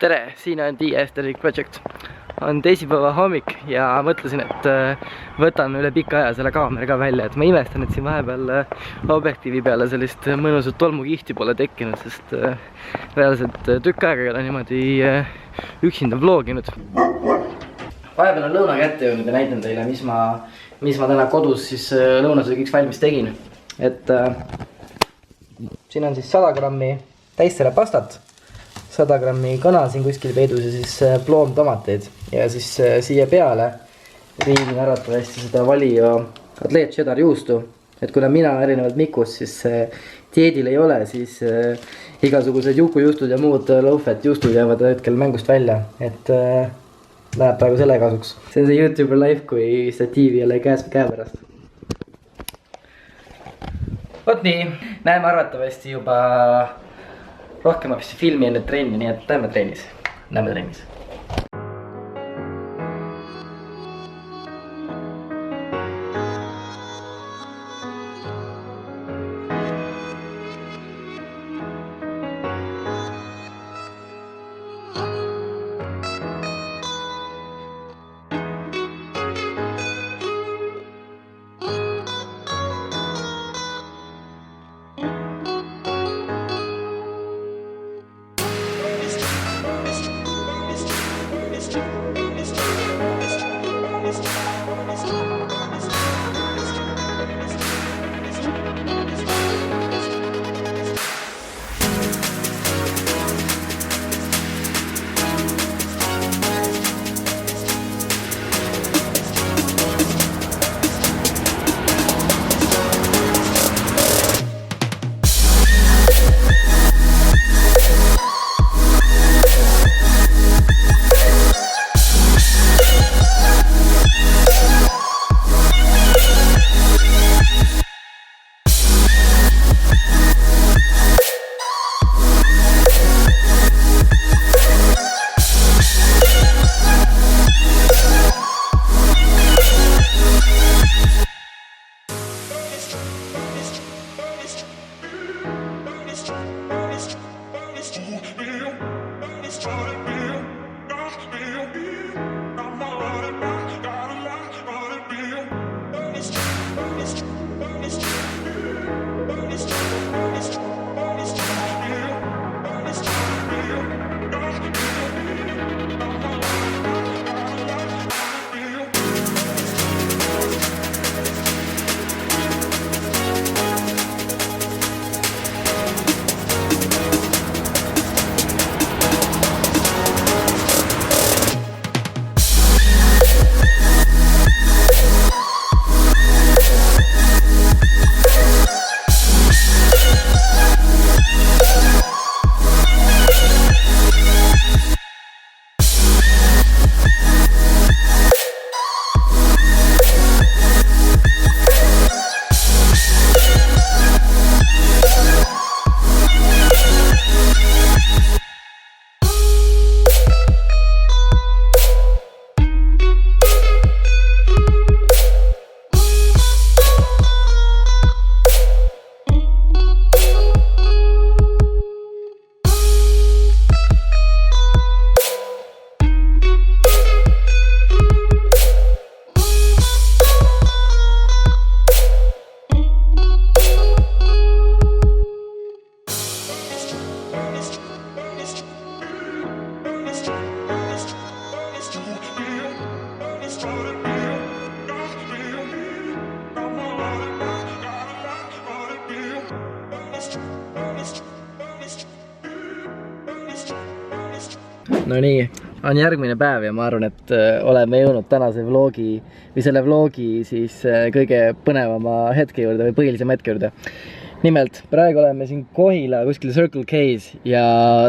Tere, siin on The Aesthetic Project. On teisipäeva hommik ja mõtlesin, et võtan üle pika aja selle kaamera ka välja, et ma imestan, et siin vahepeal objektiivi peale sellist mõnusat tolmukihti pole tekkinud, sest reaalselt tükk aega ei ole niimoodi üksinda vloginud. Vahepeal on lõuna kätte jõudnud ja näitan teile, mis ma täna kodus siis lõunasöögiks valmis tegin. Et siin on siis 100 grammi täissele pastat, 100 grammi kana siin kuskil peidus ja siis ploomtomateid ja siis siia peale riigin arvatavasti seda Valio Atleet cheddar juustu, et kuna mina erinevalt Mikust siis dieedil ei ole, siis igasugused juukujuustud ja muud low-fat juustud jäävad hetkel mängust välja, et läheb praegu selle kasuks. See on see YouTuber life, kui statiivi jälle käepärast. Vot nii, näeme arvatavasti juba rohkem vist filmi enne trenni, nii et näeme trennis. No nii, on järgmine päev ja ma arvan, et oleme jõudnud tänase vlogi või selle vlogi siis kõige põnevama hetke juurde või põhilisema hetke juurde. Nimelt, praegu oleme siin Kohila kuskil Circle K's ja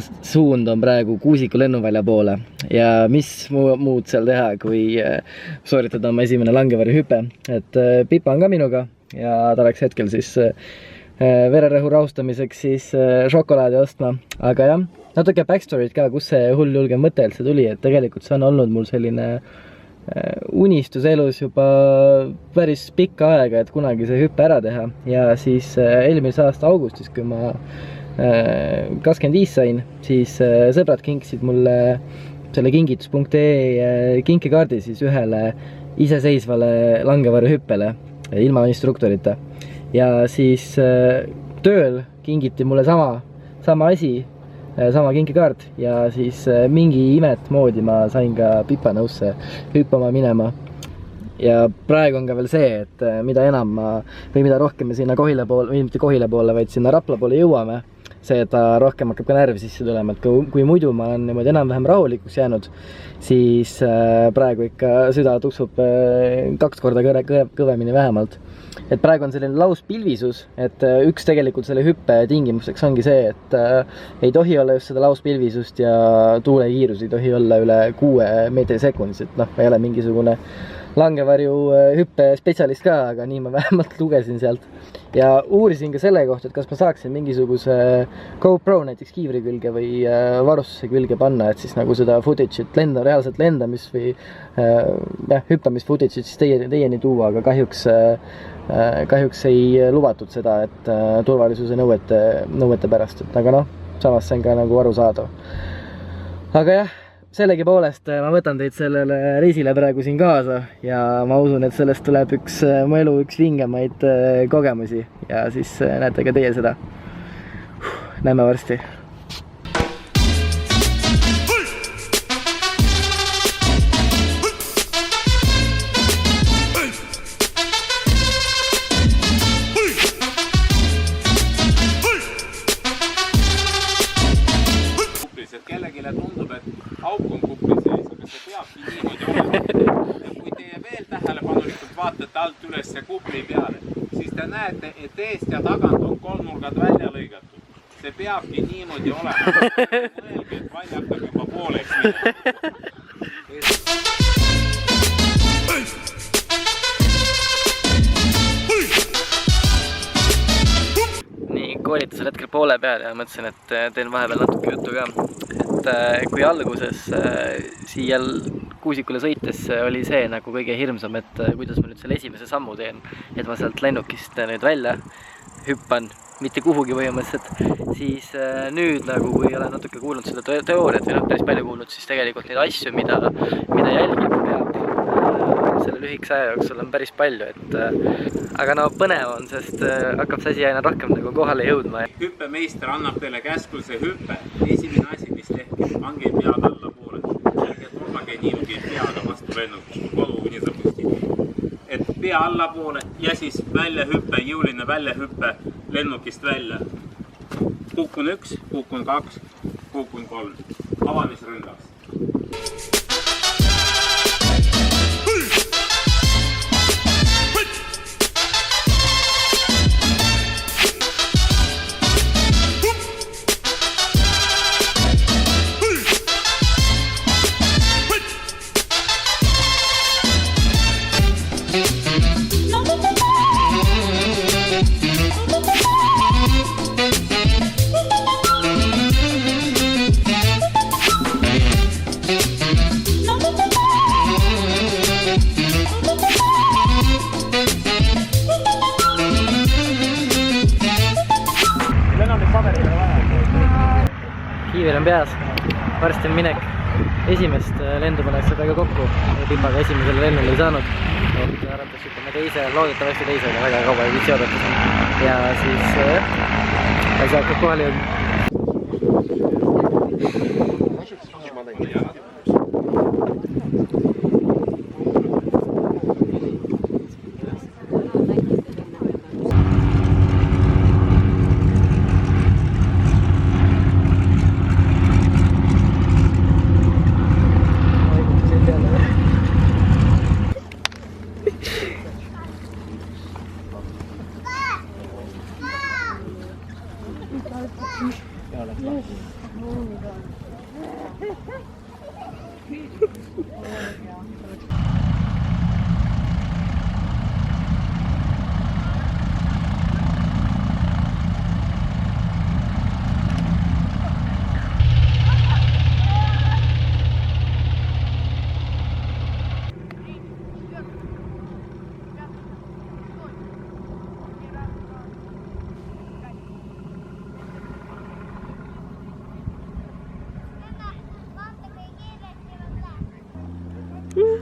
suund on praegu Kuusiku lennuvälja poole. Ja mis muud seal teha, kui sooritada oma esimene langevarjuhüpe. Et Pipa on ka minuga ja ta läks hetkel siis vererõhu rahustamiseks siis šokolaadi ostma, aga jah. Natuke backstory't ka, kus see hull julge mõte üldse tuli, et tegelikult see on olnud mul selline unistus elus juba päris pikka aega, et kunagi see hüppe ära teha ja siis eelmise aasta augustis, kui ma 25 sain, siis sõbrad kinkisid mulle selle kingitus.ee kinkekaardi siis ühele iseseisvale langevarjuhüppele ilma instruktorita. Ja siis tööl kingiti mulle sama asi, sama kinkekaart ja siis mingi imet moodi ma sain ka Pipanõusse hüppama minema. Ja praegu on ka veel see, et mida enam või mida rohkem me sinna Kohila poole, või mitte Kohila poole, vaid sinna Rapla poole jõuame, see, et ta rohkem hakkab ka närvi sisse tulema, et kui muidu ma olen niimoodi enam-vähem rahulikuks jäänud, siis praegu ikka süda tuksub 2 korda kõvemini vähemalt. Et praegu on selline lauspilvisus, et üks tegelikult selle hüppe tingimuseks ongi see, et ei tohi olla just seda lauspilvisust ja tuulekiirus ei tohi olla üle 6 meetri sekundis, et ma ei ole mingisugune langevarju hüppe spetsialist ka, aga nii ma vähemalt lugesin sealt. Ja uurisin ka selle kohta, et kas ma saaksin mingisuguse GoPro näiteks kiivri külge või varustuse külge panna, et siis nagu seda footage'it reaalselt lendamis või hüppamis footage'it siis teieni tuua, aga kahjuks ei lubatud seda, et turvalisuse nõuete pärast, et aga samas see on ka nagu arusaadav. Aga jah, sellegi poolest ma võtan teid sellele reisile praegu siin kaasa ja ma usun, et sellest tuleb mu elu üks vingemaid kogemusi ja siis näete ka teie seda. Näeme varsti. Kellelegi tundub, et auk on kuplis sees, aga see peabki niimoodi olema. Ja kui teie veel tähelepanelikult vaatate alt üles kupli peale, siis te näete, et eest ja tagant on kolmnurgad välja lõigatud. See peabki niimoodi olema. Mõelge, et vall hakkab juba pooleks minema. Nii, koolitusel hetkel poole peal ja mõtlesin, et teen vahepeal natuke juttu ka. Et kui alguses siia Kuusikule sõites oli see nagu kõige hirmsam, et kuidas ma nüüd selle esimese sammu teen, et ma sealt lennukist nüüd välja hüppan, mitte kuhugi põhimõtteliselt, siis nüüd nagu kui olen natuke kuulnud seda teooriat või päris palju kuulnud, siis tegelikult neid asju, mida jälgima peab selle lühikese aja jooksul on päris palju, et aga põnev on, sest hakkab see asi aina rohkem nagu kohale jõudma. Hüppemeister annab teile käsku see hüppe, esimene asi, mis tehke, pange pead alla poole, ärge tormage niimoodi peaga vastu lennukist, kodu nii zapustiti. Et pea alla poole ja siis väljahüppe, jõuline väljahüppe lennukist välja. Kukun 1, kukun 2, kukun 3, avamisründaks. Kiivil on peas, varsti on minek. Esimest lendu pannakse väga kokku, Pipaga esimesele lennule ei saanud, et arvates hüppame loodetavasti teisega, väga kaua ei viitsi oodata. Ja siis asi hakkab kohale jõudma.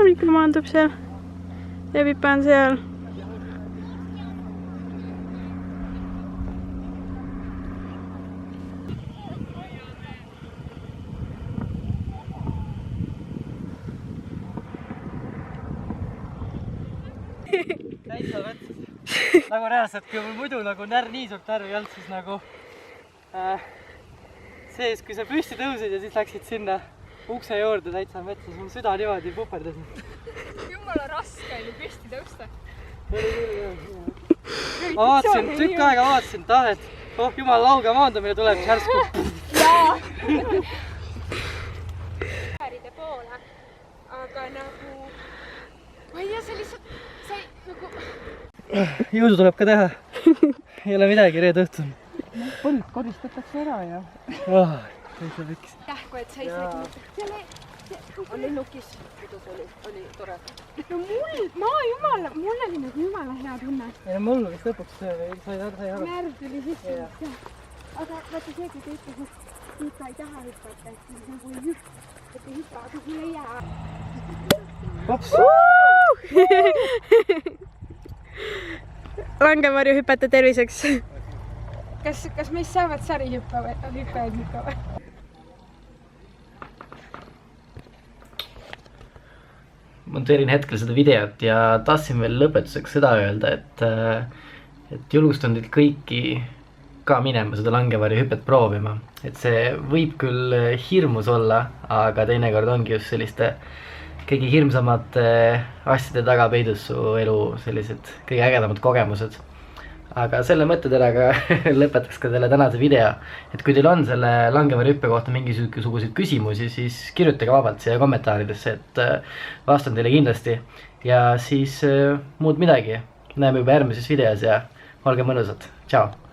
Mikkel maandub seal. Ja Pipa on seal. Täitsa võtsid. Nagu reaalselt, kui mul muidu nagu nii suurt närvi ei olnud, siis nagu sees, kui sa püsti tõusid ja siis läksid sinna ukse juurde täitsa metsa, siis mul süda niimoodi puperdas. Jumala raske oli püsti tõusta. Ma vaatasin, tükk aega vaatasin, et oh jumal lauge maandumine tuleb järsku. Jaa! Ääride poole, aga nagu... Ma ei tea, see lihtsalt... See nagu... Jõudu tuleb ka teha. Ei ole midagi reede õhtul. Põld koristatakse ära ja... Täitsa võkkis. Tähku, et sa ei saa... On lennukis. Kuidas oli tore? No mul oli nagu jumala hea tunne. Ja mul vist lõpuks sai aru. Närv tuli sisse. Aga vaata see, kui ta ütles, et Pipa ei taha hüppata, et siis nagu ei hüppa. Et ei hüppa, aga sul ei jää. Hops! Langemarju hüpata terviseks. Kas meist saavad sarihüppajad ikka või? Monteerin hetkel seda videot ja tahtsin veel lõpetuseks seda öelda, et julgustan teid kõiki ka minema seda langevarju hüpet proovima. Et see võib küll hirmus olla, aga teinekord ongi just selliste kõige hirmsamate asjade taga peidus su elu sellised kõige ägedamad kogemused. Aga selle mõttedega lõpetaks ka selle tänase video. Et kui teil on selle langevarju hüppe kohta mingisuguseid küsimusi, siis kirjutage vabalt siia kommentaaridesse, et vastan teile kindlasti. Ja siis muud midagi. Näeme juba järgmises videos ja olge mõnusad. Ciao!